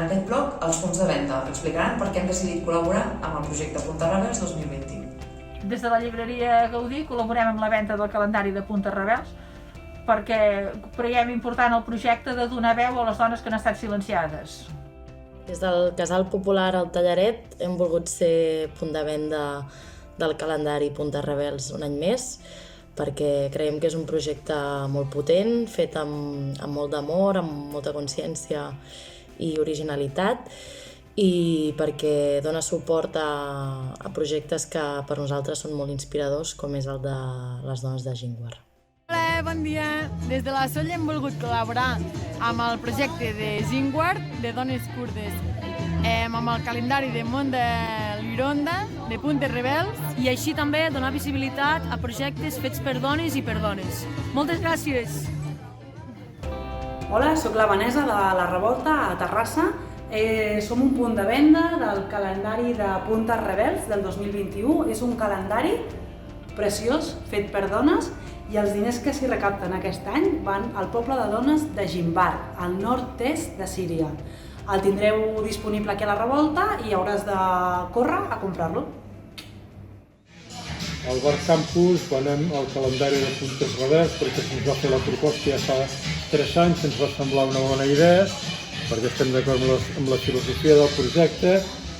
En aquest bloc, els punts de venda explicaran per què hem decidit col·laborar amb el projecte Punta Rebels 2020. Des de la llibreria Gaudí col·laborem amb la venda del calendari de Punta Rebels perquè creiem important el projecte de donar veu a les dones que han estat silenciades. Des del Casal Popular al Tallaret hem volgut ser punt de venda del calendari Punta Rebels un any més, perquè creiem que és un projecte molt potent, fet amb molt d'amor, amb molta consciència i originalitat, i perquè dona suport a projectes que per nosaltres són molt inspiradors, com és el de les dones de Gingwar. Hola, bon dia! Des de la Solla hem volgut col·laborar amb el projecte de Gingwar, de dones kurdes, amb el calendari de Mont de l'Ironda, de Punta Rebels, i així també donar visibilitat a projectes fets per dones i per dones. Moltes gràcies! Hola, sóc la Vanessa de La Revolta a Terrassa. Som un punt de venda del calendari de Punta Rebels del 2021. És un calendari preciós, fet per dones, i els diners que s'hi recapten aquest any van al poble de dones de Gingwar, al nord-est de Síria. El tindreu disponible aquí a La Revolta i hauràs de córrer a comprar-lo. Al Bar Campus venem el calendari de Puntes Rebels perquè se'ns va fer la proposta ja fa 3 anys, ens va semblar una bona idea, perquè estem d'acord amb la filosofia del projecte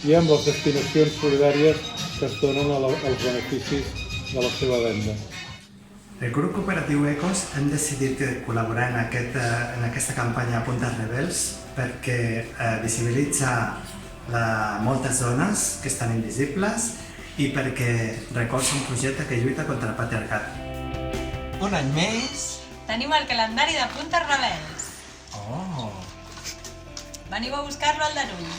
i amb les destinacions solidàries que es donen als beneficis de la seva venda. El grup cooperatiu ECOS hem decidit col·laborar en aquesta campanya Puntes Rebels perquè visibilitza moltes dones que estan invisibles i perquè recolza un projecte que lluita contra el patriarcat. Un any més... Tenim el calendari de Punta Rebels. Oh! Veniu a buscar-lo al Darull.